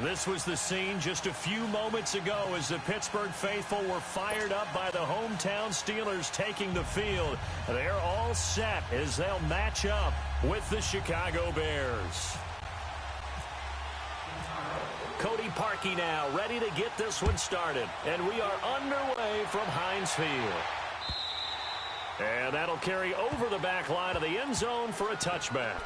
This was the scene just a few moments ago as the Pittsburgh faithful were fired up by the hometown Steelers taking the field. They're all set as they'll match up with the Chicago Bears. Cody Parkey now ready to get this one started. And we are underway from Heinz Field. And that'll carry over the back line of the end zone for a touchback.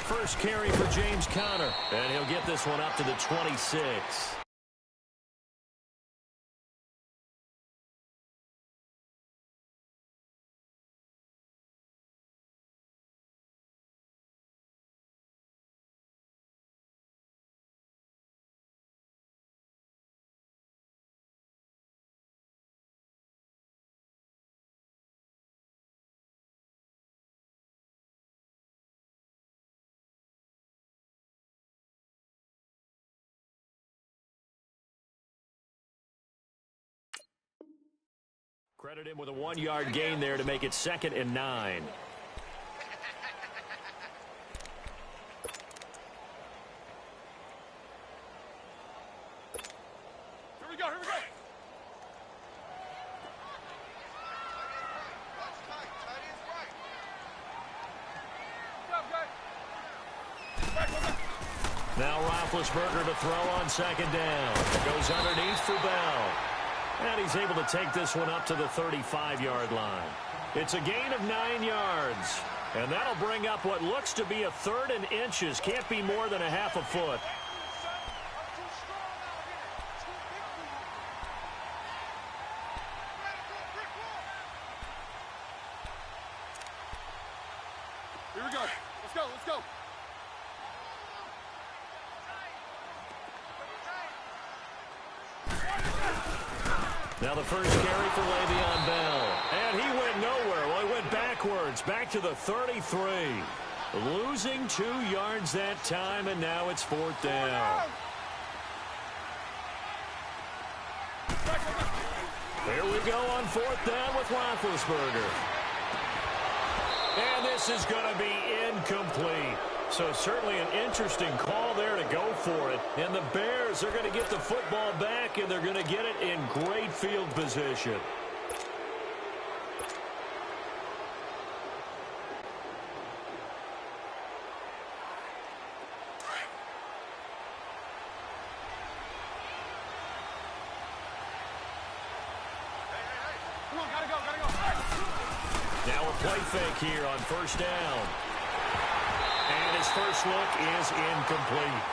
First carry for James Conner, and he'll get this one up to the 26. Credit him with a 1-yard gain there to make it 2nd and 9. Here we go, here we go. Now Roethlisberger to throw on 2nd down. Goes underneath for Bell. And he's able to take this one up to the 35-yard line. It's a gain of 9 yards. And that'll bring up what looks to be a 3rd and inches. Can't be more than a half a foot. Here we go. Let's go, let's go. Now the first carry for Le'Veon Bell. And he went nowhere. Well, he went backwards, back to the 33. Losing 2 yards that time, and now it's 4th down. Here we go on 4th down with Roethlisberger. And this is going to be incomplete. So certainly an interesting call there to go for it. And the Bears are going to get the football back, and they're going to get it in great field position. Come on, gotta go, gotta go. Now a play fake here on 1st down. And his first look is incomplete.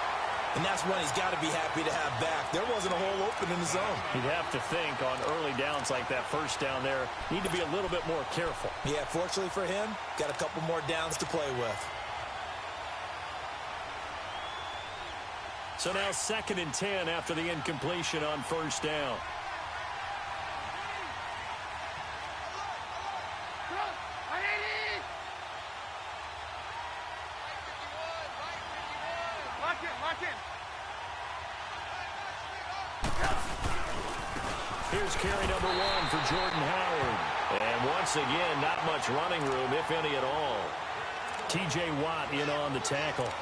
And that's one he's got to be happy to have back. There wasn't a hole open in the zone. You'd have to think on early downs like that 1st down there, need to be a little bit more careful. Yeah, fortunately for him, got a couple more downs to play with. So now 2nd and 10 after the incompletion on 1st down. Here's carry number 1 for Jordan Howard. And once again, not much running room, if any at all. T.J. Watt in on the tackle.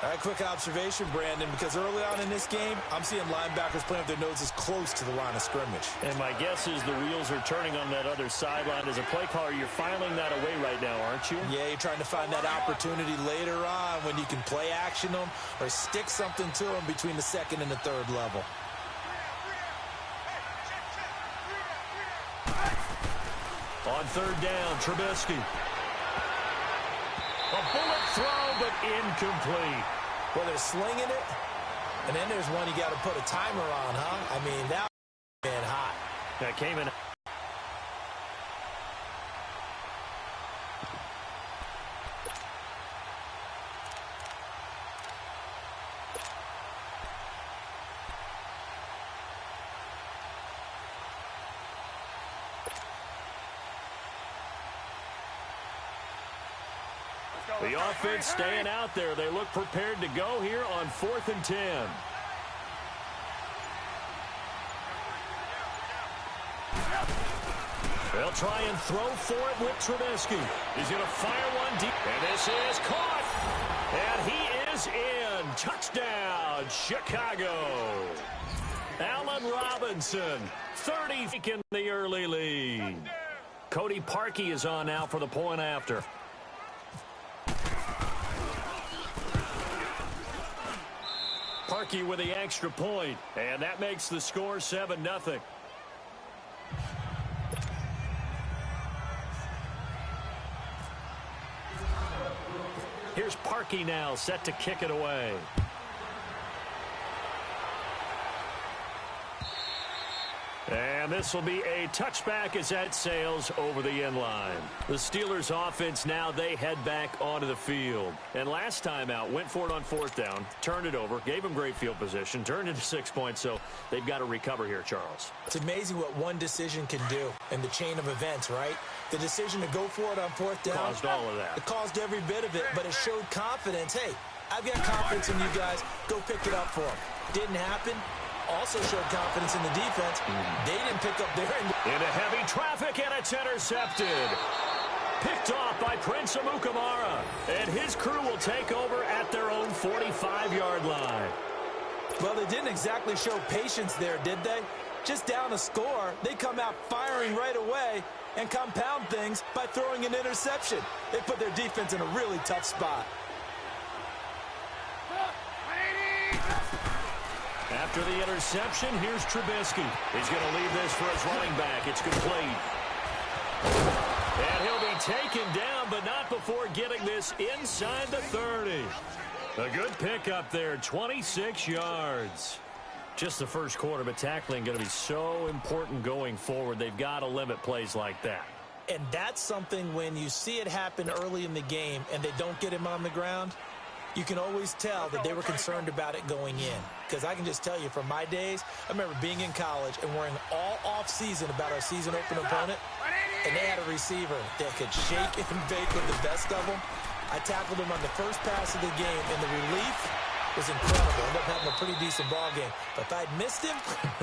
All right, quick observation, Brandon, because early on in this game, I'm seeing linebackers playing with their noses close to the line of scrimmage. And my guess is the wheels are turning on that other sideline. As a play caller, you're filing that away right now, aren't you? Yeah, you're trying to find that opportunity later on when you can play action them or stick something to them between the 2nd and the 3rd level. On 3rd down, Trubisky. A bullet throw, but incomplete. Well, they're slinging it, and then there's one you got to put a timer on, huh? I mean, that been hot. That came in. The offense staying out there. They look prepared to go here on 4th and 10. They'll try and throw for it with Trubisky. He's going to fire one deep. And this is caught. And he is in. Touchdown, Chicago. Allen Robinson, 30 in the early lead. Cody Parkey is on now for the point after. Parkey with the extra point, and that makes the score 7-0. Here's Parkey now, set to kick it away. And this will be a touchback as that sails over the end line. The Steelers offense now, they head back onto the field. And last time out, went for it on 4th down, turned it over, gave them great field position, turned it to 6 points, so they've got to recover here, Charles. It's amazing what one decision can do in the chain of events, right? The decision to go for it on 4th down. Caused all of that. It caused every bit of it, but it showed confidence. Hey, I've got confidence in you guys. Go pick it up for them. Didn't happen. Also showed confidence in the defense. They didn't pick up their end. Into heavy traffic, and it's intercepted. Picked off by Prince Amukamara. And his crew will take over at their own 45-yard line. Well, they didn't exactly show patience there, did they? Just down a score, they come out firing right away and compound things by throwing an interception. They put their defense in a really tough spot. After the interception, here's Trubisky. He's going to leave this for his running back. It's complete. And he'll be taken down, but not before getting this inside the 30. A good pickup there, 26 yards. Just the first quarter, but tackling going to be so important going forward. They've got to limit plays like that. And that's something when you see it happen early in the game and they don't get him on the ground, you can always tell that they were concerned about it going in. Because I can just tell you from my days, I remember being in college and worrying all off-season about our season-open opponent, and they had a receiver that could shake and bake with the best of them. I tackled him on the first pass of the game, and the relief was incredible. Ended up having a pretty decent ball game. But if I'd missed him,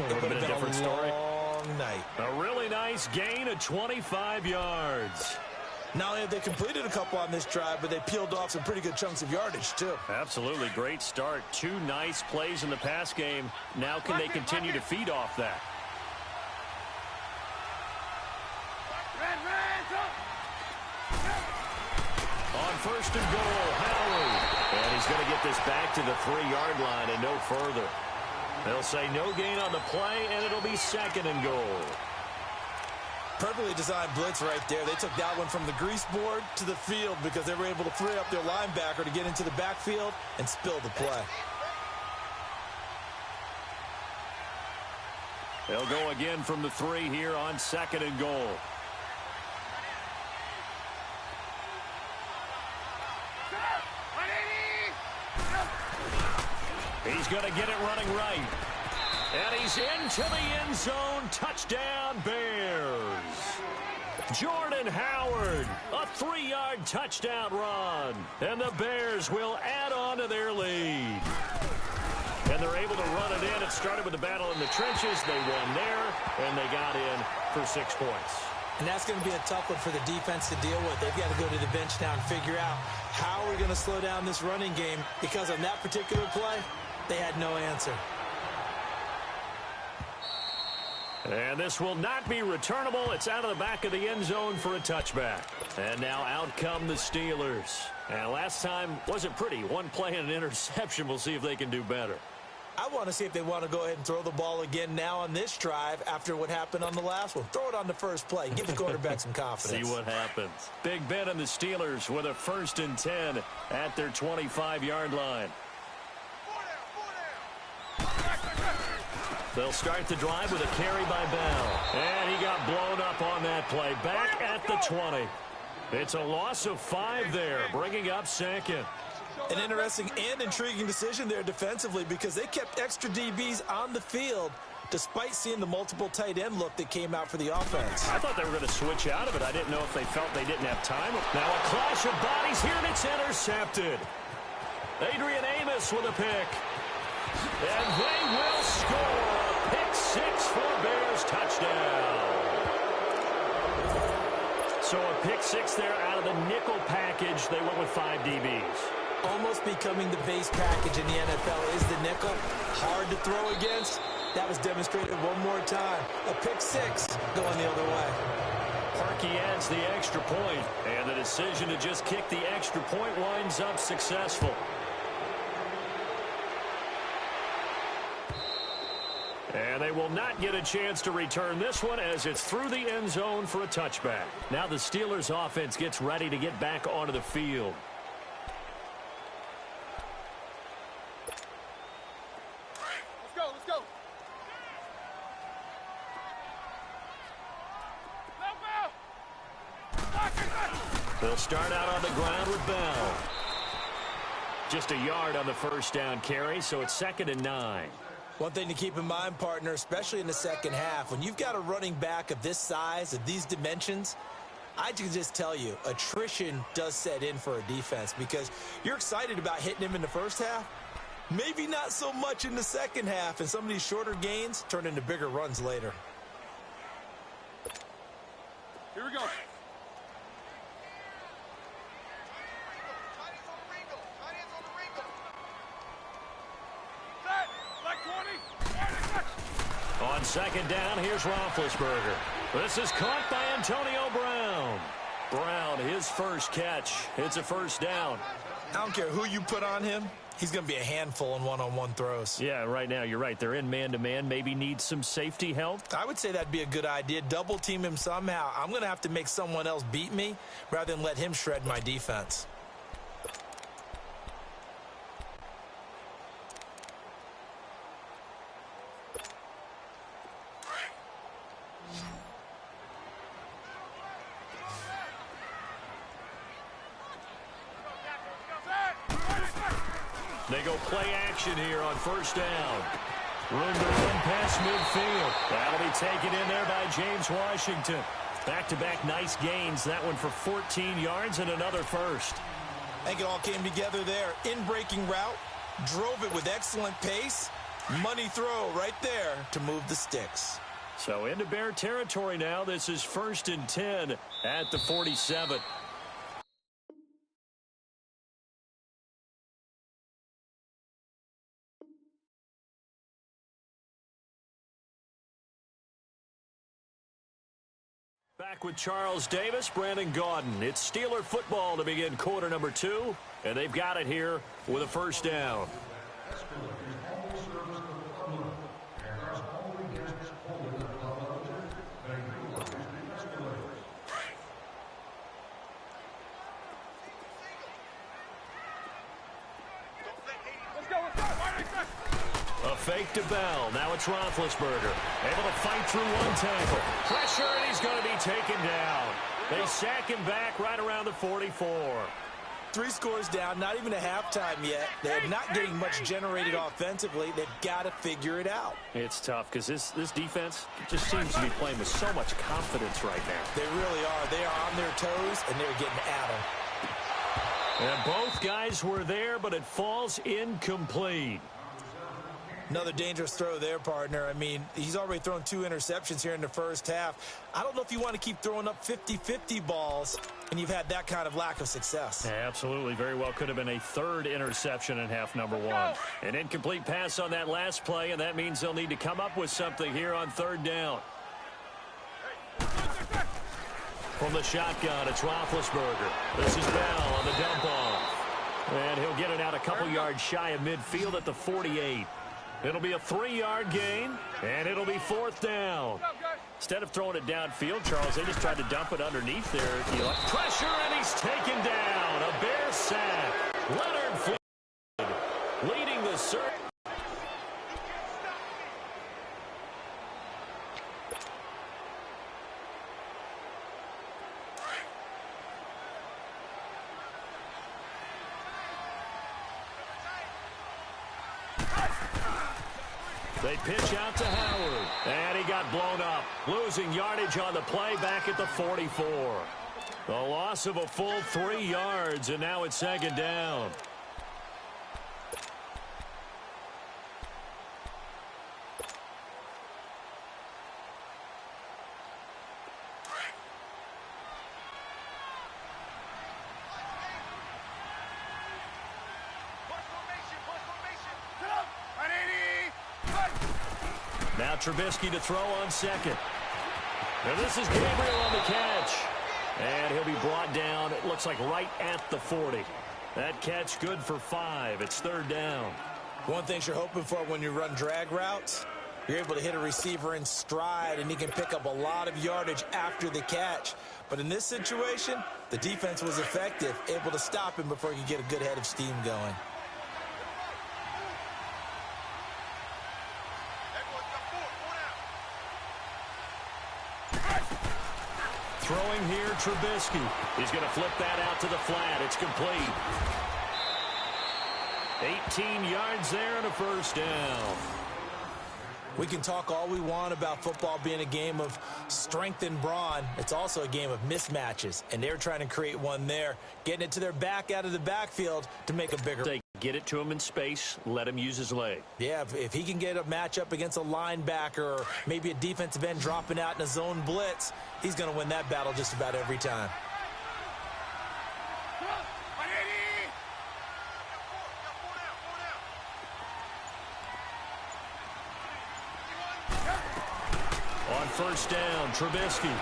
it would have been a different story. Long night. A really nice gain of 25 yards. Not only have they completed a couple on this drive, but they peeled off some pretty good chunks of yardage, too. Absolutely. Great start. 2 nice plays in the pass game. Now can they continue to feed off that? On 1st and goal, Howard. And he's going to get this back to the 3-yard line and no further. They'll say no gain on the play, and it'll be 2nd and goal. Perfectly designed blitz right there. They took that one from the grease board to the field because they were able to free up their linebacker to get into the backfield and spill the play. They'll go again from the 3 here on 2nd and goal. He's going to get it running right. And he's into the end zone. Touchdown, Bears. Jordan Howard, a 3-yard touchdown run. And the Bears will add on to their lead. And they're able to run it in. It started with a battle in the trenches. They won there, and they got in for 6 points. And that's going to be a tough one for the defense to deal with. They've got to go to the bench now and figure out how we're going to slow down this running game, because on that particular play, they had no answer. And this will not be returnable. It's out of the back of the end zone for a touchback. And now out come the Steelers. And last time wasn't pretty. One play and an interception. We'll see if they can do better. I want to see if they want to go ahead and throw the ball again now on this drive after what happened on the last one. Throw it on the first play. Give the quarterback some confidence. See what happens. Big Ben and the Steelers with a 1st and 10 at their 25-yard line. They'll start the drive with a carry by Bell. And he got blown up on that play. Back at the 20. It's a loss of 5 there, bringing up 2nd. An interesting and intriguing decision there defensively, because they kept extra DBs on the field despite seeing the multiple tight end look that came out for the offense. I thought they were going to switch out of it. I didn't know if they felt they didn't have time. Now a clash of bodies here, and it's intercepted. Adrian Amos with a pick. And they will score. A pick six for Bears touchdown. So a pick six there out of the nickel package. They went with 5 DBs. Almost becoming the base package in the NFL is the nickel. Hard to throw against. That was demonstrated one more time. A pick six going the other way. Parkey adds the extra point, and the decision to just kick the extra point winds up successful. And they will not get a chance to return this one as it's through the end zone for a touchback. Now the Steelers offense gets ready to get back onto the field. Let's go. They'll start out on the ground with Bell. Just a yard on the first down carry, so it's 2nd and 9. One thing to keep in mind, partner, especially in the second half, when you've got a running back of this size, of these dimensions, I can just tell you, attrition does set in for a defense because you're excited about hitting him in the first half. Maybe not so much in the second half, and some of these shorter gains turn into bigger runs later. Here we go. On 2nd down, here's Roethlisberger. This is caught by Antonio Brown. Brown, his first catch. It's a first down. I don't care who you put on him. He's going to be a handful in one-on-one throws. Yeah, right now, you're right. They're in man-to-man. Maybe need some safety help. I would say that'd be a good idea. Double team him somehow. I'm going to have to make someone else beat me rather than let him shred my defense. They go play action here on first down. Room to run past midfield. That'll be taken in there by James Washington. Back-to-back nice gains. That one for 14 yards and another first. I think it all came together there. In-breaking route. Drove it with excellent pace. Money throw right there to move the sticks. So into Bear territory now. This is 1st and 10 at the 47. Back with Charles Davis, Brandon Gaudin. It's Steeler football to begin quarter number 2, and they've got it here with a first down. A fake to Bell. Now it's Roethlisberger. Able to fight through one tackle. Pressure, and he's going to be taken down. They sack him back right around the 44. 3 scores down, not even a halftime yet. They're not getting much generated offensively. They've got to figure it out. It's tough because this defense just seems to be playing with so much confidence right now. They really are. They are on their toes, and they're getting at them. And both guys were there, but it falls incomplete. Another dangerous throw there, partner. I mean, he's already thrown 2 interceptions here in the first half. I don't know if you want to keep throwing up 50-50 balls when you've had that kind of lack of success. Yeah, absolutely. Very well could have been a 3rd interception in half number 1. An incomplete pass on that last play, and that means they'll need to come up with something here on 3rd down. From the shotgun, it's Roethlisberger. This is Bell on the dump off. And he'll get it out a couple yards shy of midfield at the 48. It'll be a 3-yard gain, and it'll be 4th down. Instead of throwing it downfield, Charles, they just tried to dump it underneath there. Pressure, and he's taken down. A Bear sack. Leonard Floyd leading the search. They pitch out to Howard. Losing yardage on the play back at the 44. A loss of a full 3 yards, and now it's second down. Now Trubisky to throw on second. And this is Gabriel on the catch. And he'll be brought down, it looks like right at the 40. That catch good for 5. It's third down. One thing you're hoping for when you run drag routes, you're able to hit a receiver in stride, and he can pick up a lot of yardage after the catch. But in this situation, the defense was effective, able to stop him before he could get a good head of steam going. Throwing here, Trubisky. He's going to flip that out to the flat. It's complete. 18 yards there and a first down. We can talk all we want about football being a game of strength and brawn. It's also a game of mismatches, and they're trying to create one there, getting it to their back out of the backfield to make a bigger. They get it to him in space, let him use his leg. Yeah, if he can get a matchup against a linebacker or maybe a defensive end dropping out in a zone blitz, he's going to win that battle just about every time. On first down, Trubisky.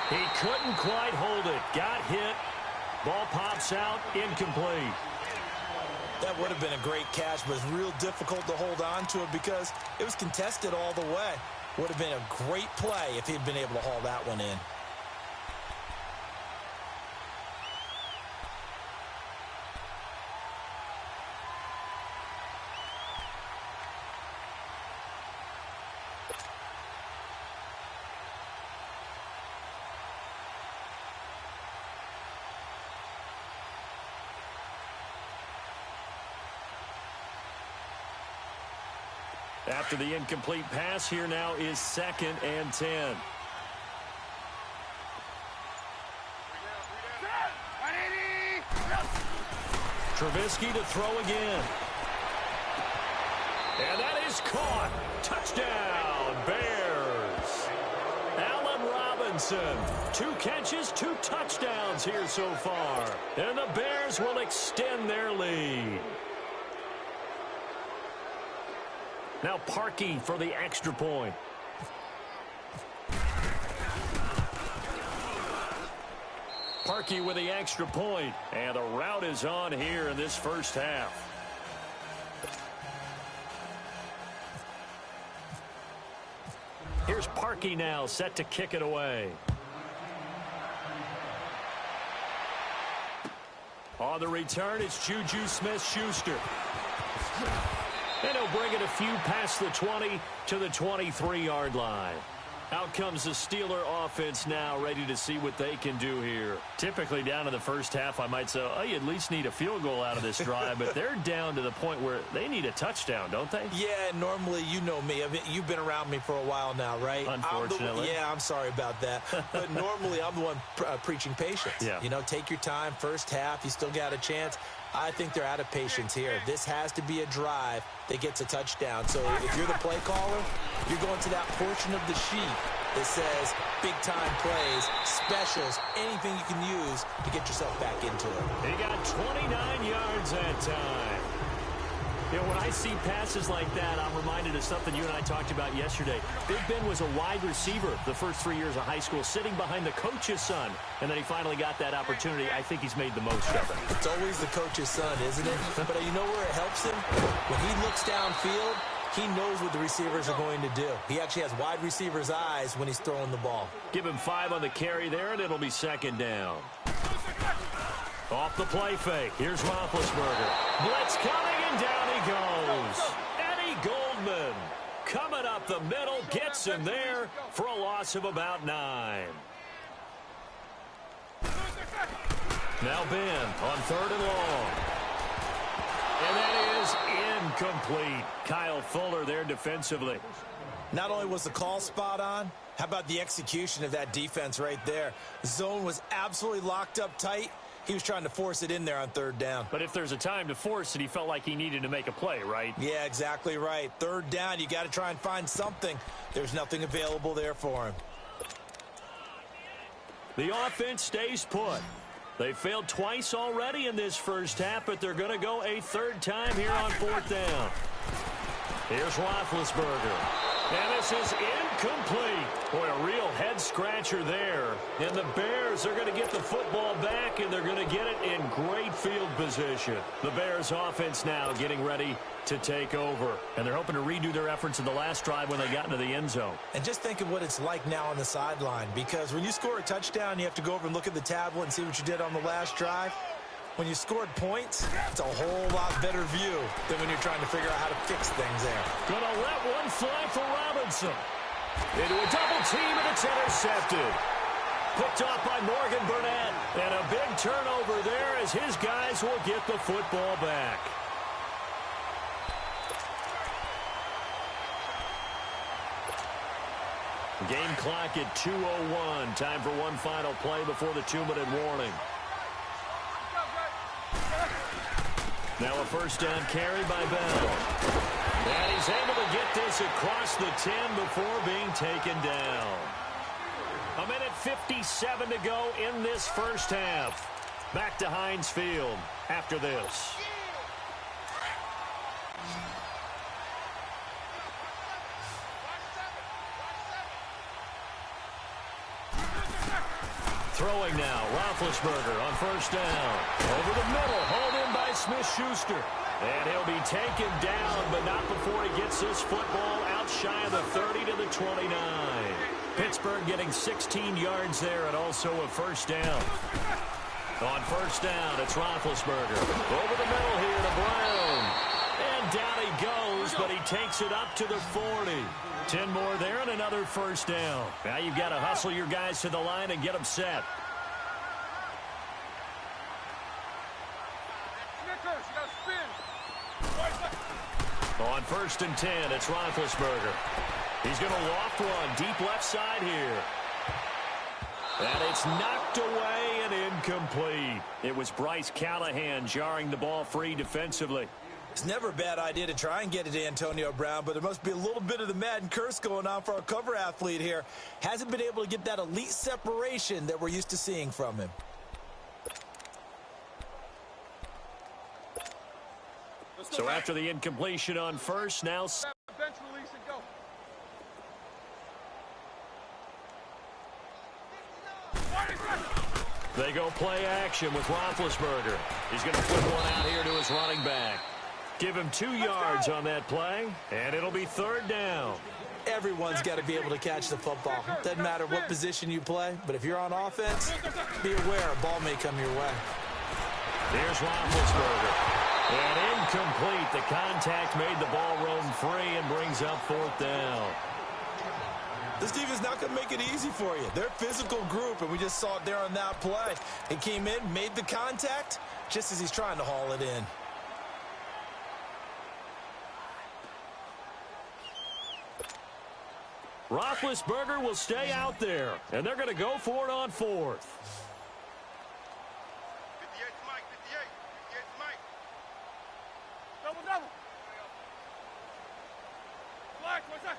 He couldn't quite hold it. Got hit. Ball pops out, incomplete. That would have been a great catch, but it's real difficult to hold on to it because it was contested all the way. Would have been a great play if he'd been able to haul that one in. After the incomplete pass, here now is 2nd and 10. Trubisky to throw again. And that is caught. Touchdown, Bears. Allen Robinson. 2 catches, 2 touchdowns here so far. And the Bears will extend their lead. Now Parkey for the extra point. Parkey with the extra point. And the route is on here in this first half. Here's Parkey now set to kick it away. On the return, it's Juju Smith-Schuster. And he'll bring it a few past the 20 to the 23-yard line. Out comes the Steeler offense now, ready to see what they can do here. Typically down in the first half, I might say, oh, you at least need a field goal out of this drive, but they're down to the point where they need a touchdown, don't they? Yeah, normally, you know me. You've been around me for a while now, right? Unfortunately. I'm sorry about that. But normally, I'm the one preaching patience. Yeah. You know, take your time. First half, you still got a chance. I think they're out of patience here. This has to be a drive that gets a touchdown. So if you're the play caller, you're going to that portion of the sheet that says big-time plays, specials, anything you can use to get yourself back into it. He got 29 yards that time. You know, when I see passes like that, I'm reminded of something you and I talked about yesterday. Big Ben was a wide receiver the first 3 years of high school, sitting behind the coach's son, and then he finally got that opportunity. I think he's made the most of it. It's always the coach's son, isn't it? But you know where it helps him? When he looks downfield, he knows what the receivers are going to do. He actually has wide receivers' eyes when he's throwing the ball. Give him 5 on the carry there, and it'll be second down. Off the play fake. Here's Roethlisberger. Blitz coming, and down he goes. Eddie Goldman coming up the middle, gets him there for a loss of about 9. Now Ben on 3rd and long. And that is incomplete. Kyle Fuller there defensively. Not only was the call spot on, how about the execution of that defense right there? The zone was absolutely locked up tight. He was trying to force it in there on third down. But if there's a time to force it, he felt like he needed to make a play, right? Yeah, exactly right. Third down, you got to try and find something. There's nothing available there for him. The offense stays put. They failed twice already in this first half, but they're going to go a third time here on fourth down. Here's Roethlisberger. And this is incomplete. Boy, a real head-scratcher there. And the Bears are going to get the football back, and they're going to get it in great field position. The Bears offense now getting ready to take over. And they're hoping to redo their efforts in the last drive when they got into the end zone. And just think of what it's like now on the sideline, because when you score a touchdown, you have to go over and look at the tablet and see what you did on the last drive. When you scored points, it's a whole lot better view than when you're trying to figure out how to fix things there. Gonna let one fly for Robinson. Into a double team, and it's intercepted. Picked off by Morgan Burnett. And a big turnover there as his guys will get the football back. Game clock at 2:01. Time for one final play before the 2-minute warning. Now a first down carry by Bell. And he's able to get this across the 10 before being taken down. 1:57 to go in this first half. Back to Heinz Field after this. Throwing now, Roethlisberger on first down. Over the middle, hauled in by Smith-Schuster. And he'll be taken down, but not before he gets this football out shy of the 30 to the 29. Pittsburgh getting 16 yards there and also a first down. On first down, it's Roethlisberger. Over the middle here to Brown. And down he goes, but he takes it up to the 40. 10 more there and another first down. Now you've got to hustle your guys to the line and get them set. On first and 10, it's Roethlisberger. He's going to loft one deep left side here. And it's knocked away and incomplete. It was Bryce Callahan jarring the ball free defensively. It's never a bad idea to try and get it to Antonio Brown, but there must be a little bit of the Madden curse going on for our cover athlete here. Hasn't been able to get that elite separation that we're used to seeing from him. So after the incompletion on first, now bench release and go. They go play action with Roethlisberger. He's going to flip one out here to his running back. Give him 2 yards on that play, and it'll be third down. Everyone's got to be able to catch the football. Doesn't matter what position you play, but if you're on offense, be aware a ball may come your way. Here's Roethlisberger. And incomplete. The contact made the ball roam free and brings up fourth down. This team is not going to make it easy for you. They're a physical group, and we just saw it there on that play. He came in, made the contact, just as he's trying to haul it in. Roethlisberger will stay out there, and they're going to go for it on fourth. 58 Mike, 58. 58 Mike. Double, double. Flag, what's that?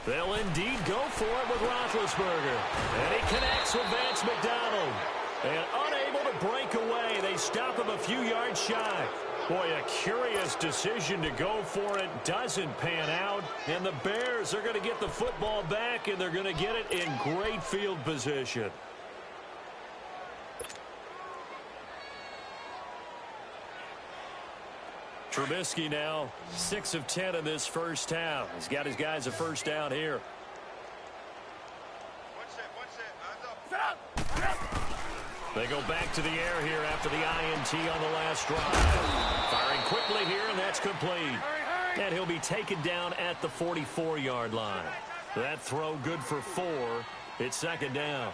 They'll indeed go for it with Roethlisberger. And he connects with Vance McDonald. And unable to break away, they stop him a few yards shy. Boy, a curious decision to go for it. Doesn't pan out. And the Bears are going to get the football back, and they're going to get it in great field position. Trubisky now 6 of 10 in this first half. He's got his guys a first down here. Set up. They go back to the air here after the INT on the last drive. Firing quickly here, and that's complete. And he'll be taken down at the 44-yard line. That throw good for 4. It's second down.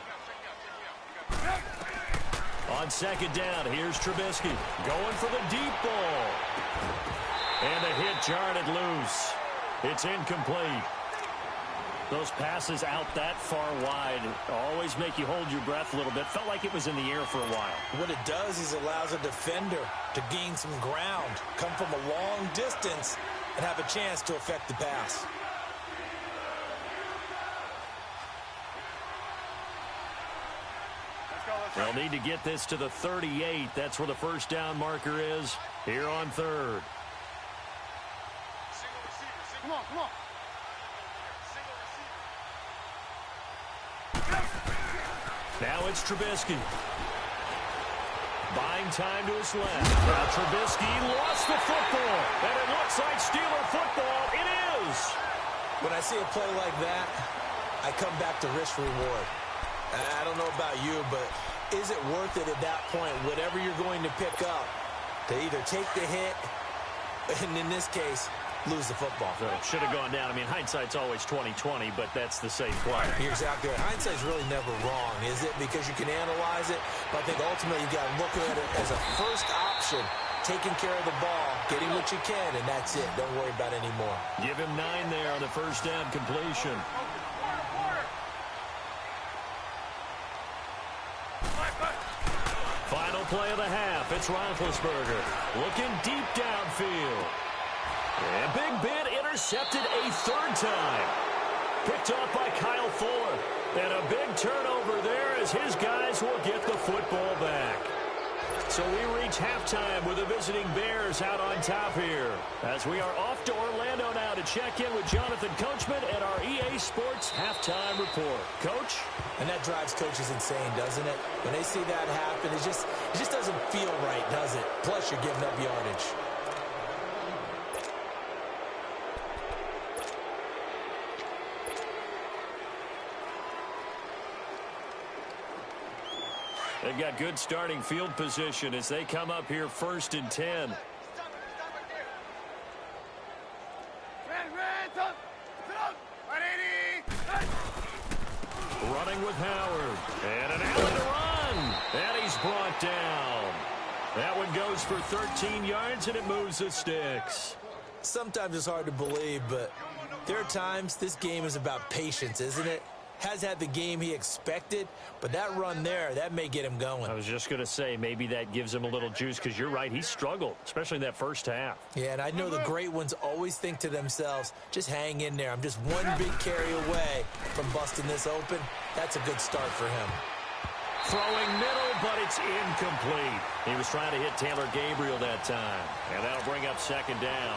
On second down, here's Trubisky going for the deep ball. And the hit jarred it loose. It's incomplete. Those passes out that far wide always make you hold your breath a little bit. Felt like it was in the air for a while. What it does is allows a defender to gain some ground, come from a long distance, and have a chance to affect the pass. They'll need to get this to the 38. That's where the first down marker is here on third. Come on, come on. Now it's Trubisky. Buying time to his left. Now Trubisky lost the football. And it looks like Steeler football. It is. When I see a play like that, I come back to risk reward. I don't know about you, but is it worth it at that point, whatever you're going to pick up, to either take the hit, and in this case, lose the football? So it should have gone down. I mean, hindsight's always 20/20, but that's the safe play. You're exactly right. Hindsight's really never wrong, is it? Because you can analyze it, but I think ultimately you got to look at it as a first option, taking care of the ball, getting what you can, and that's it. Don't worry about it anymore. Give him 9 there on the first down completion. Final play of the half. It's Roethlisberger looking deep downfield. And Big Ben intercepted a third time. Picked off by Kyle Fuller. And a big turnover there as his guys will get the football back. So we reach halftime with the visiting Bears out on top here. As we are off to Orlando now to check in with Jonathan Coachman and our EA Sports halftime report. Coach? And that drives coaches insane, doesn't it? When they see that happen, it just doesn't feel right, does it? Plus, you're giving up yardage. They've got good starting field position as they come up here 1st and 10. Running with Howard. And an Allen to run. And he's brought down. That one goes for 13 yards, and it moves the sticks. Sometimes it's hard to believe, but there are times this game is about patience, isn't it? Has had the game he expected, but that run there, that may get him going. I was just going to say, maybe that gives him a little juice, because you're right, he struggled, especially in that first half. Yeah, and I know the great ones always think to themselves, just hang in there. I'm just one big carry away from busting this open. That's a good start for him. Throwing middle, but it's incomplete. He was trying to hit Taylor Gabriel that time, and that'll bring up 2nd down.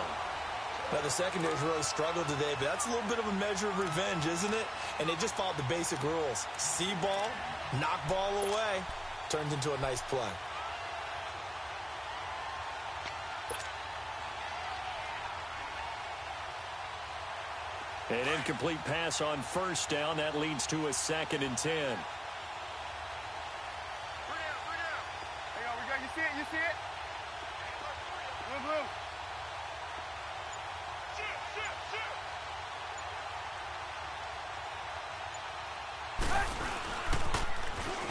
Now, the secondary's really struggled today, but that's a little bit of a measure of revenge, isn't it? And they just followed the basic rules. See ball, knock ball away, turns into a nice play. An incomplete pass on 1st down. That leads to a 2nd and 10. Hang on, we got, you see it, you see it? Blue.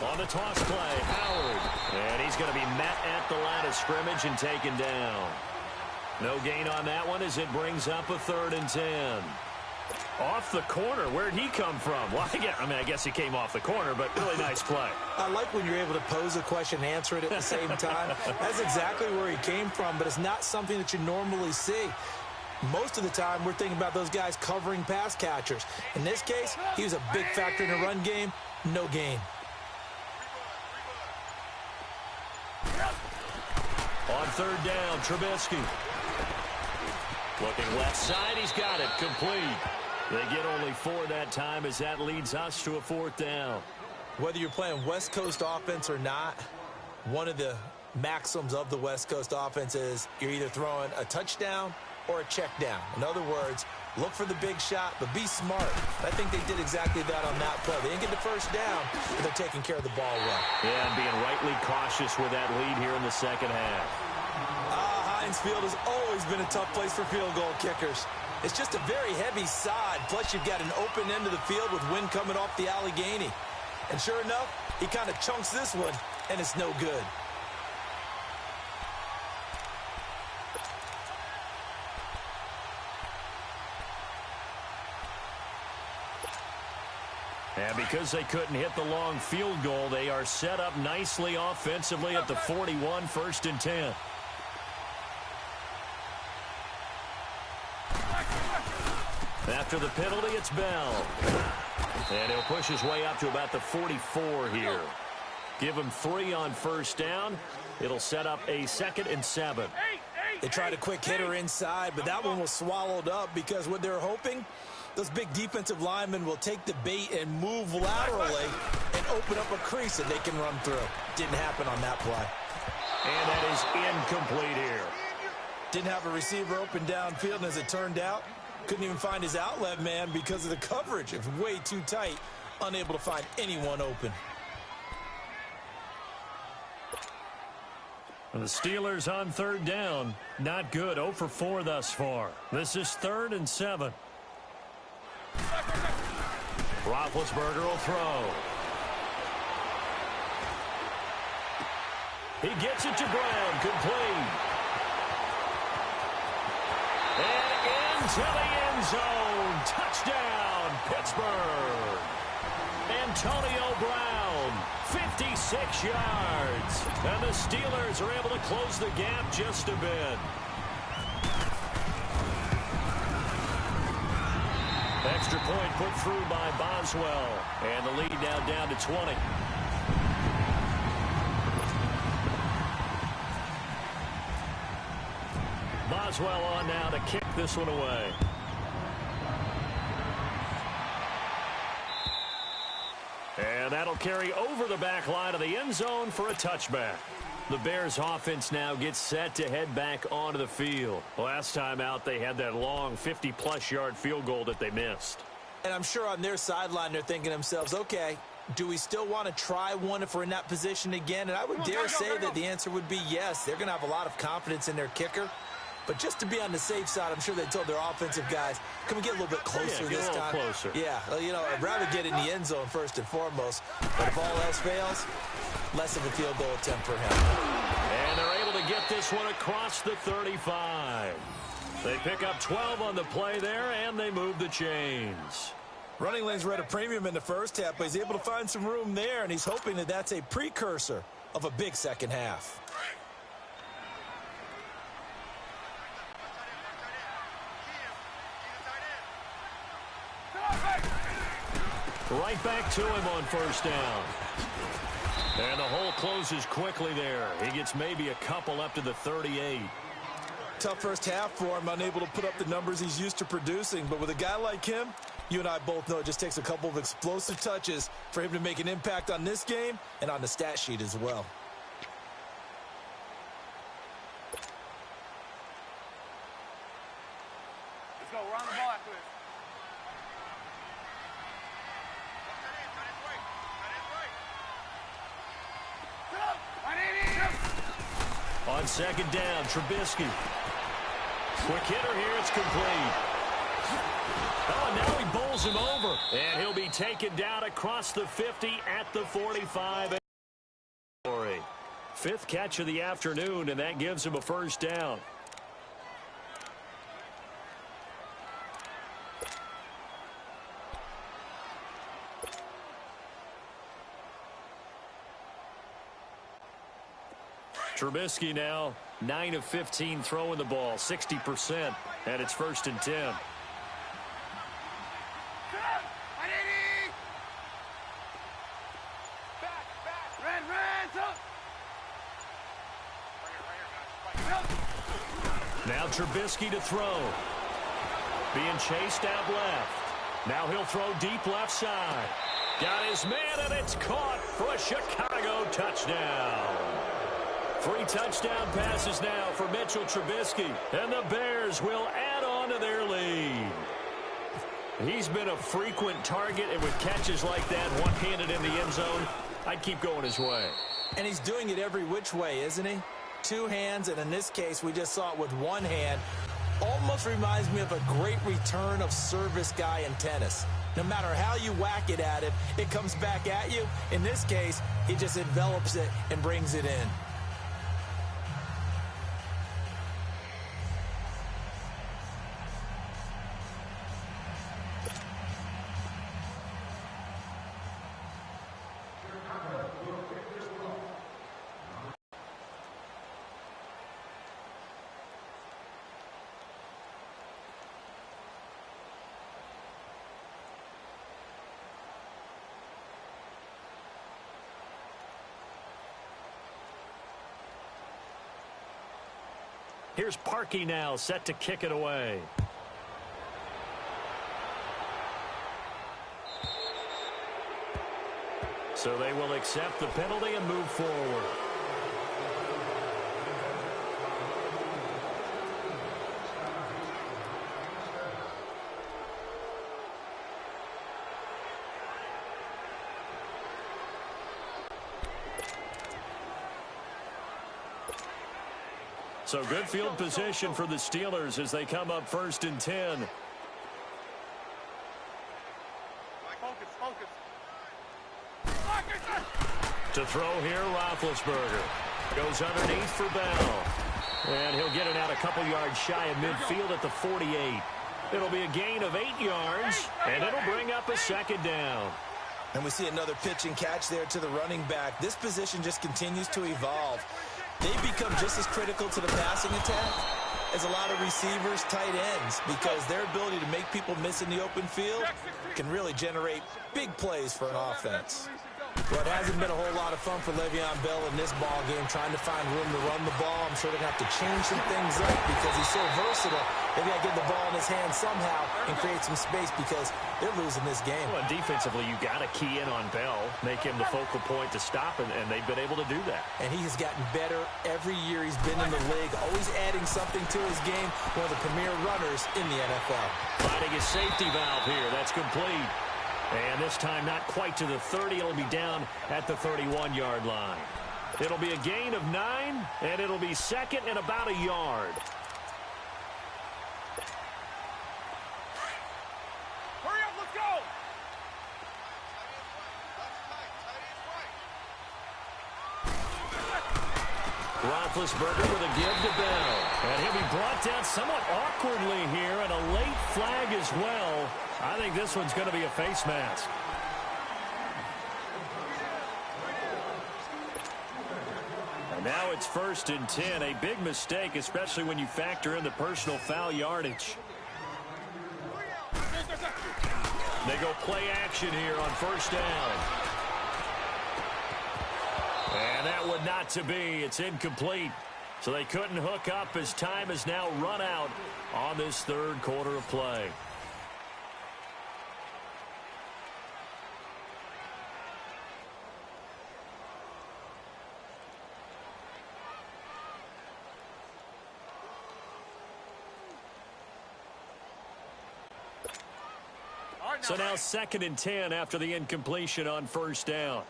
On the toss play, Howard. And he's going to be met at the line of scrimmage and taken down. No gain on that one as it brings up a 3rd and 10. Off the corner. Where'd he come from? Well, I guess he came off the corner, but really nice play. I like when you're able to pose a question and answer it at the same time. That's exactly where he came from, but it's not something that you normally see. Most of the time, we're thinking about those guys covering pass catchers. In this case, he was a big factor in the run game. No gain. On 3rd down, Trubisky. Looking left side, he's got it. Complete. They get only 4 that time as that leads us to a 4th down. Whether you're playing West Coast offense or not, one of the maxims of the West Coast offense is you're either throwing a touchdown or a check down. In other words, look for the big shot, but be smart. I think they did exactly that on that play. They didn't get the first down, but they're taking care of the ball well. Yeah, and being rightly cautious with that lead here in the 2nd half. Heinz Field has always been a tough place for field goal kickers. It's just a very heavy side, plus you've got an open end of the field with wind coming off the Allegheny. And sure enough, he kind of chunks this one, and it's no good. And because they couldn't hit the long field goal, they are set up nicely offensively at the 41, 1st and 10. After the penalty, it's Bell. And he'll push his way up to about the 44 here. Give him 3 on 1st down. It'll set up a 2nd and 7. They tried a quick hitter inside, but that one was swallowed up because what they're hoping, those big defensive linemen will take the bait and move laterally and open up a crease that they can run through. Didn't happen on that play. And that is incomplete here. Didn't have a receiver open downfield, and as it turned out, couldn't even find his outlet man because of the coverage. It was way too tight, unable to find anyone open. And the Steelers on 3rd down. Not good. 0 for 4 thus far. This is 3rd and 7. Roethlisberger will throw. He gets it to Brown. Complete. And into the end zone. Touchdown, Pittsburgh. Antonio Brown, 56 yards. And the Steelers are able to close the gap just a bit. Extra point put through by Boswell. And the lead now down to 20. Boswell on now to kick this one away. And that'll carry over the back line of the end zone for a touchback. The Bears offense now gets set to head back onto the field. Last time out, they had that long 50-plus yard field goal that they missed. And I'm sure on their sideline, they're thinking to themselves, okay, do we still want to try one if we're in that position again? And I would dare say that the answer would be yes. They're going to have a lot of confidence in their kicker. But just to be on the safe side, I'm sure they told their offensive guys, can we get a little bit closer this time? Closer. Yeah, you know, I'd rather get in the end zone first and foremost. But if all else fails, less of a field goal attempt for him. And they're able to get this one across the 35. They pick up 12 on the play there, and they move the chains. Running lanes were at a premium in the first half, but he's able to find some room there, and he's hoping that that's a precursor of a big second half. Right back to him on 1st down. And the hole closes quickly there. He gets maybe a couple up to the 38. Tough first half for him, unable to put up the numbers he's used to producing. But with a guy like him, you and I both know it just takes a couple of explosive touches for him to make an impact on this game and on the stat sheet as well. Let's go. Run the ball after this. On 2nd down, Trubisky. Quick hitter here, it's complete. Oh, and now he bowls him over. And he'll be taken down across the 50 at the 45. 5th catch of the afternoon, and that gives him a 1st down. Trubisky now 9 of 15 throwing the ball, 60%, and it's 1st and 10. Now Trubisky to throw. Being chased out left. Now he'll throw deep left side. Got his man, and it's caught for a Chicago touchdown. 3 touchdown passes now for Mitchell Trubisky, and the Bears will add on to their lead. He's been a frequent target, and with catches like that, one-handed in the end zone, I'd keep going his way. And he's doing it every which way, isn't he? 2 hands, and in this case, we just saw it with 1 hand. Almost reminds me of a great return of service guy in tennis. No matter how you whack it at him, it comes back at you. In this case, he just envelops it and brings it in. Here's Parkey now, set to kick it away. So they will accept the penalty and move forward. So good field position for the Steelers as they come up 1st and 10. To throw here, Roethlisberger. Goes underneath for Bell. And he'll get it out a couple yards shy of midfield at the 48. It'll be a gain of 8 yards, and it'll bring up a 2nd down. And we see another pitch and catch there to the running back. This position just continues to evolve. They become just as critical to the passing attack as a lot of receivers, tight ends, because their ability to make people miss in the open field can really generate big plays for an offense. Well, it hasn't been a whole lot of fun for Le'Veon Bell in this ball game, trying to find room to run the ball. I'm sure they're going to have to change some things up because he's so versatile. They've got to get the ball in his hands somehow and create some space because they're losing this game. Well, defensively, you got to key in on Bell, make him the focal point to stop, and they've been able to do that. And he has gotten better every year he's been in the league, always adding something to his game, one of the premier runners in the NFL. Finding his safety valve here. That's complete. And this time not quite to the 30. It'll be down at the 31-yard line. It'll be a gain of 9, and it'll be 2nd and about a yard. Hurry up, let's go! Roethlisberger with a give to Bell. And he'll be brought down somewhat awkwardly here, and a late flag as well. I think this one's going to be a face mask. And now it's 1st and 10. A big mistake, especially when you factor in the personal foul yardage. They go play action here on 1st down. And that would not to be. It's incomplete. So they couldn't hook up as time has now run out on this 3rd quarter of play. So now 2nd and 10 after the incompletion on 1st down.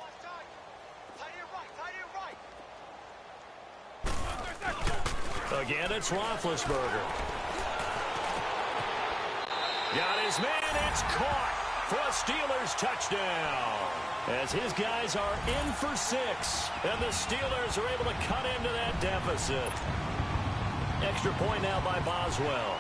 Again, it's Roethlisberger. Got his man. It's caught for a Steelers touchdown. As his guys are in for 6. And the Steelers are able to cut into that deficit. Extra point now by Boswell.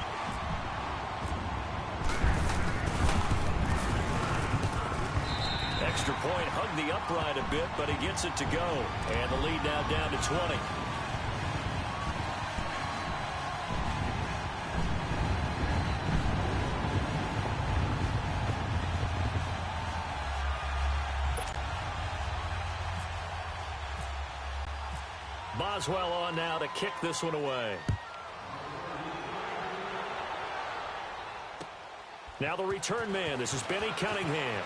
Extra point, hugged the upright a bit, but he gets it to go. And the lead now down to 20. Boswell on now to kick this one away. Now the return man. This is Benny Cunningham.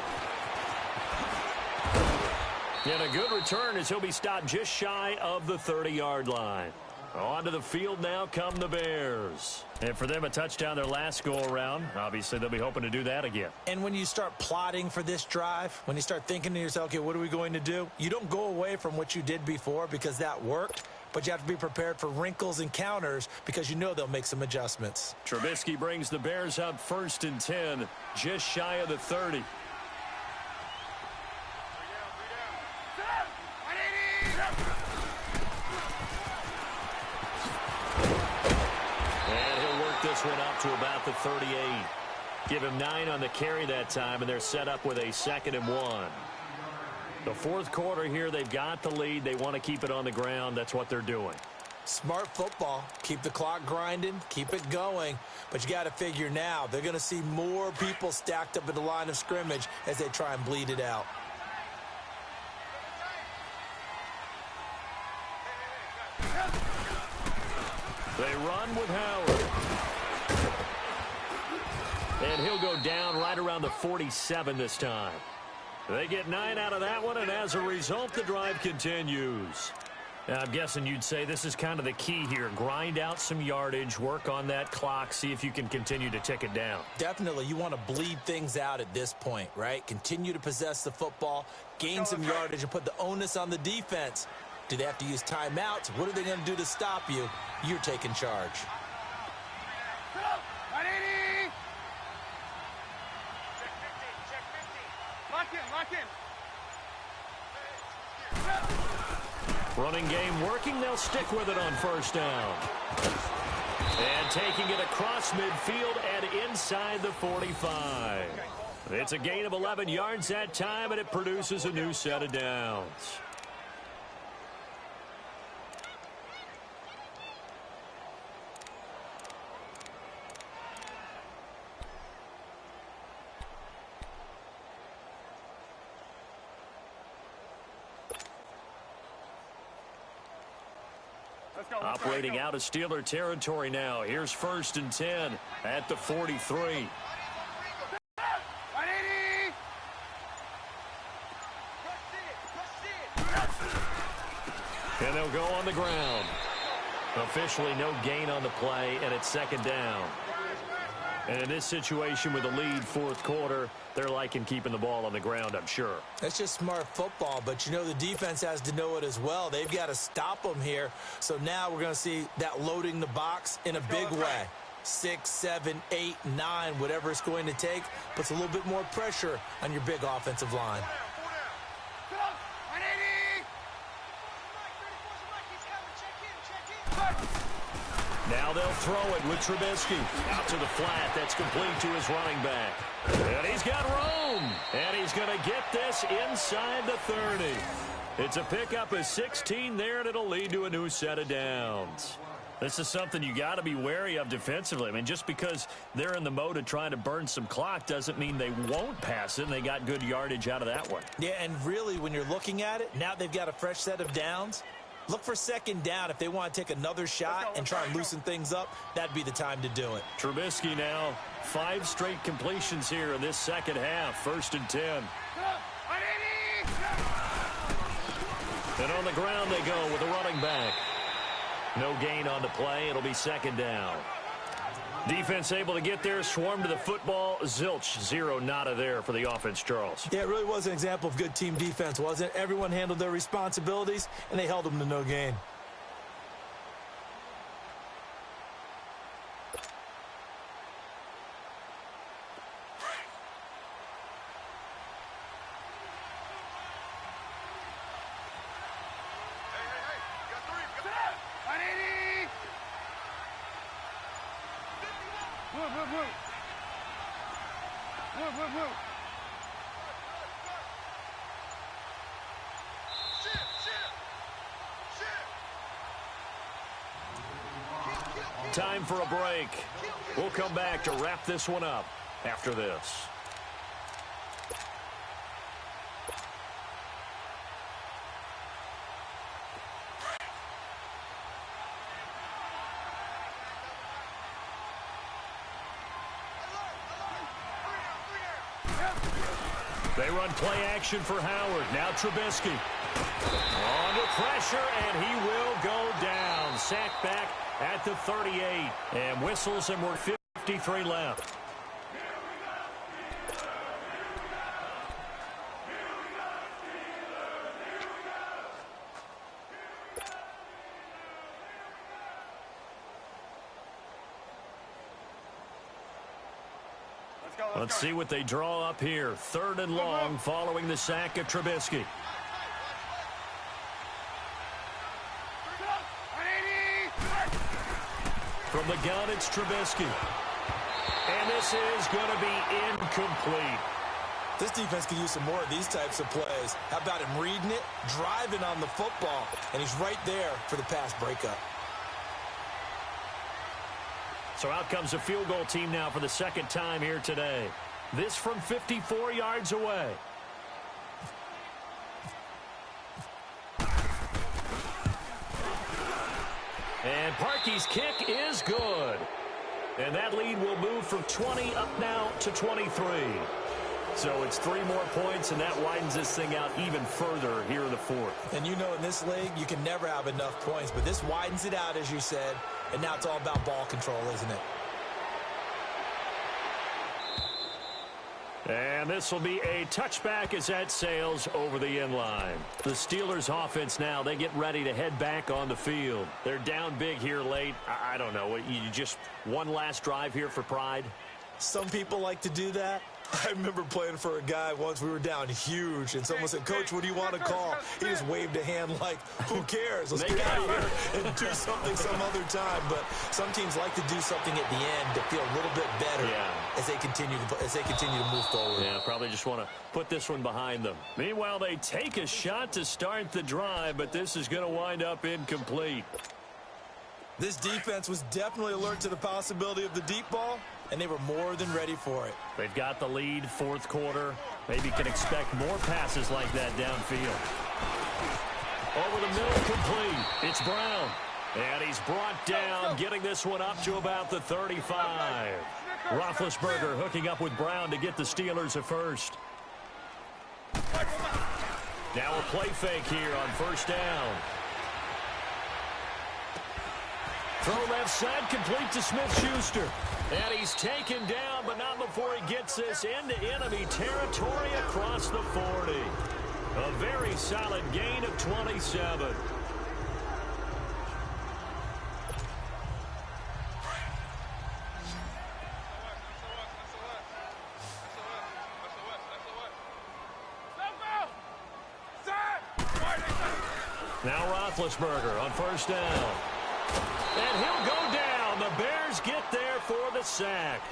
And a good return as he'll be stopped just shy of the 30-yard line. Onto the field now come the Bears. And for them, a touchdown their last go-around. Obviously, they'll be hoping to do that again. And when you start plotting for this drive, when you start thinking to yourself, okay, what are we going to do? You don't go away from what you did before because that worked, but you have to be prepared for wrinkles and counters because you know they'll make some adjustments. Trubisky brings the Bears up 1st and 10, just shy of the 30. This one up to about the 38. Give him 9 on the carry that time, and they're set up with a 2nd and 1. The 4th quarter here, they've got the lead. They want to keep it on the ground. That's what they're doing. Smart football. Keep the clock grinding. Keep it going. But you got to figure now, they're going to see more people stacked up at the line of scrimmage as they try and bleed it out. They They run with Howard. And he'll go down right around the 47 this time. They get 9 out of that one, and as a result, the drive continues. Now, I'm guessing you'd say this is kind of the key here. Grind out some yardage, work on that clock, see if you can continue to tick it down. Definitely. You want to bleed things out at this point, right? Continue to possess the football, gain some yardage, and put the onus on the defense. Do they have to use timeouts? What are they going to do to stop you? You're taking charge. Running game working. They'll stick with it on first down. And taking it across midfield and inside the 45. It's a gain of 11 yards that time, and it produces a new set of downs. Operating out of Steeler territory now. Here's 1st and 10 at the 43. And they'll go on the ground. Officially no gain on the play, and it's 2nd down. And in this situation with the lead 4th quarter, they're liking keeping the ball on the ground, I'm sure. That's just smart football, but you know the defense has to know it as well. They've got to stop them here. So now we're going to see that loading the box in a big way. 6, 7, 8, 9, whatever it's going to take, puts a little bit more pressure on your big offensive line. Now they'll throw it with Trubisky. Out to the flat. That's complete to his running back. And he's got room. And he's going to get this inside the 30. It's a pickup of 16 there, and it'll lead to a new set of downs. This is something you got to be wary of defensively. I mean, just because they're in the mode of trying to burn some clock doesn't mean they won't pass it, and they got good yardage out of that one. Yeah, and really, when you're looking at it, now they've got a fresh set of downs. Look for 2nd down. If they want to take another shot and try and loosen things up, that'd be the time to do it. Trubisky now, 5 straight completions here in this 2nd half. 1st and 10. And on the ground they go with the running back. No gain on the play. It'll be 2nd down. Defense able to get there, swarm to the football. Zilch, 0 nada there for the offense, Charles. Yeah, it really was an example of good team defense, wasn't it? Everyone handled their responsibilities, and they held them to no gain. Time for a break. We'll come back to wrap this one up after this. They run play action for Howard. Now Trubisky. Under pressure, and he will go down. Sacked back at the 38. And whistles, and we're 53 left. Let's see what they draw up here. 3rd and long following the sack of Trubisky. From the gun, it's Trubisky. And this is going to be incomplete. This defense can use some more of these types of plays. How about him reading it, driving on the football, and he's right there for the pass breakup. So out comes a field goal team now for the 2nd time here today. This from 54 yards away. And Parkey's kick is good. And that lead will move from 20 up now to 23. So it's 3 more points, and that widens this thing out even further here in the fourth. And you know, in this league, you can never have enough points, but this widens it out, as you said, and now it's all about ball control, isn't it? And this will be a touchback as that sails over the end line. The Steelers offense now, they get ready to head back on the field. They're down big here late. I don't know. You just one last drive here for pride? Some people like to do that. I remember playing for a guy once. We were down huge, and someone said, "Coach, what do you want to call?" He just waved a hand like, "Who cares? Let's get out of here and do something some other time." But some teams like to do something at the end to feel a little bit better as they continue to move forward. Yeah, probably just want to put this one behind them. Meanwhile, they take a shot to start the drive, but this is going to wind up incomplete. This defense was definitely alert to the possibility of the deep ball, and they were more than ready for it. They've got the lead, fourth quarter. Maybe can expect more passes like that downfield. Over the middle, complete. It's Brown. And he's brought down, getting this one up to about the 35. Roethlisberger hooking up with Brown to get the Steelers a first. Now a play fake here on first down. Throw left side, complete to Smith-Schuster. And he's taken down, but not before he gets this into enemy territory across the 40. A very solid gain of 27. Now Roethlisberger on first down. And he'll go down. The Bears get there for the sack.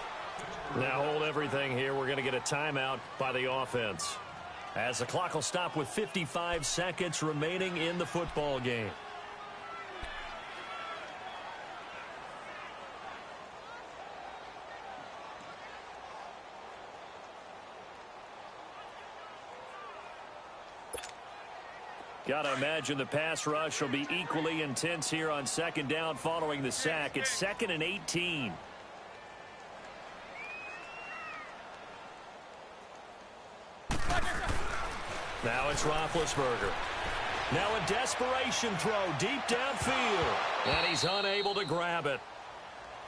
Now hold everything here. We're going to get a timeout by the offense, as the clock will stop with 55 seconds remaining in the football game. Got to imagine the pass rush will be equally intense here on second down following the sack. It's 2nd and 18. Now it's Roethlisberger. Now a desperation throw deep downfield. And he's unable to grab it.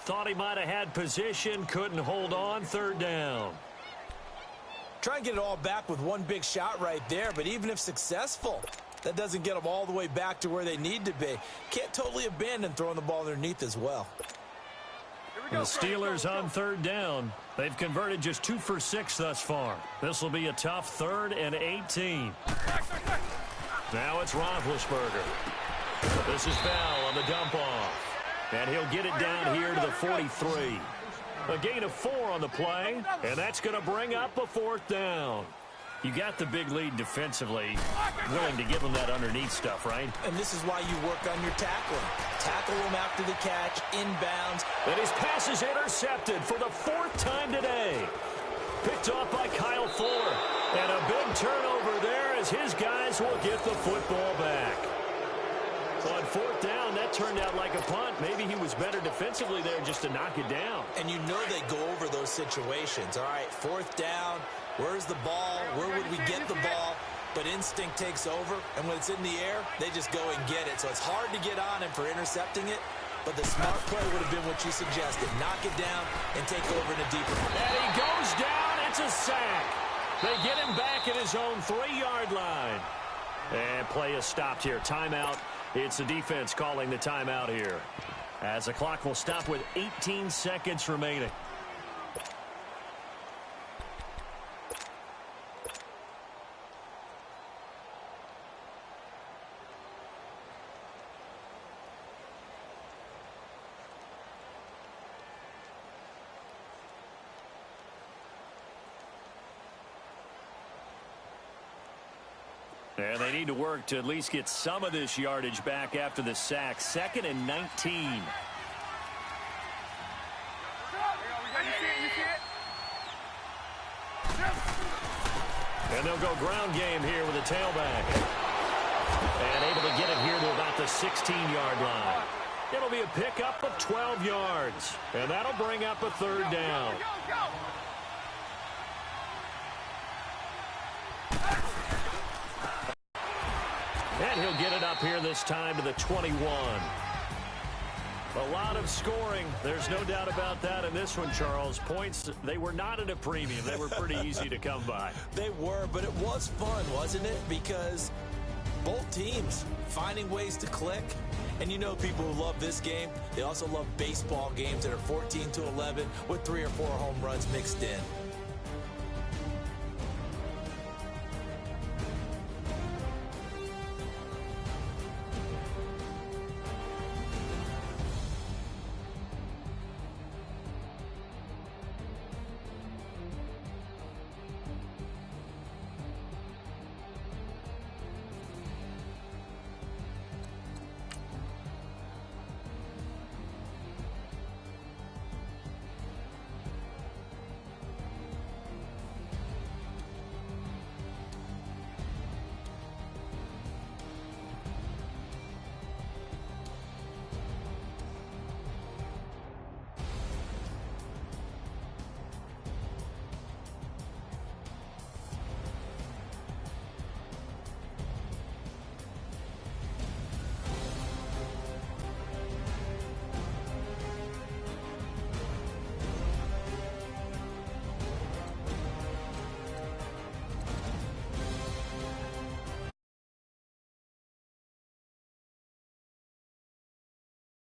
Thought he might have had position, couldn't hold on, third down. Try and get it all back with one big shot right there, but even if successful, that doesn't get them all the way back to where they need to be. Can't totally abandon throwing the ball underneath as well. The Steelers on third down. They've converted just 2 for 6 thus far. This will be a tough 3rd and 18. Now it's Roethlisberger. This is Bell on the dump off. And he'll get it down here to the 43. A gain of 4 on the play, and that's going to bring up a 4th down. You got the big lead defensively, willing to give them that underneath stuff, right? And this is why you work on your tackling. Tackle them after the catch, inbounds. And his pass is intercepted for the 4th time today. Picked off by Kyle Fuller. And a big turnover there as his guys will get the football back. On 4th down, that turned out like a punt. Maybe he was better defensively there just to knock it down. And you know they go over those situations. All right, 4th down. Where's the ball? Where would we get the ball? But instinct takes over, and when it's in the air, they just go and get it. So it's hard to get on him for intercepting it, but the smart play would have been what you suggested. Knock it down and take over in a deeper. And he goes down. It's a sack. They get him back at his own 3-yard line. And play is stopped here. Timeout. It's the defense calling the timeout here, as the clock will stop with 18 seconds remaining. And they need to work to at least get some of this yardage back after the sack. 2nd and 19. And they'll go ground game here with a tailback. And able to get it here to about the 16-yard line. It'll be a pickup of 12 yards, and that'll bring up a third down. And he'll get it up here this time to the 21. A lot of scoring. There's no doubt about that in this one, Charles. Points, they were not at a premium. They were pretty easy to come by. They were, but it was fun, wasn't it? Because both teams finding ways to click. And you know people who love this game, they also love baseball games that are 14-11 with 3 or 4 home runs mixed in.